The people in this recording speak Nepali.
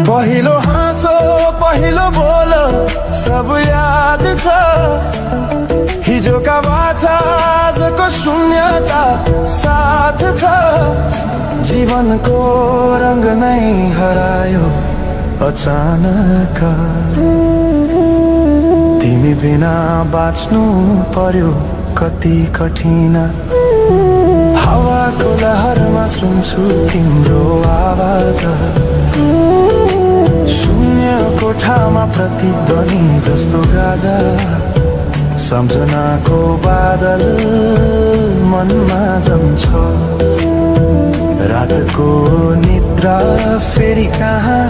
पहिलो हाँसो पहिलो बोल सब याद छ हिजोका बाछा आजको शून्यता साथ छ जीवनको रंग नै हरायो अचानक तिमी बिना बाँच्नु पर्यो कति कठिन हावाको लहरमा सुन्छु तिम्रो आवाज शून्य कोठामा प्रतिध्वनि जस्तो गाजा सम्झनाको बादल मनमा जम्छ रातको निद्रा फेरि कहाँ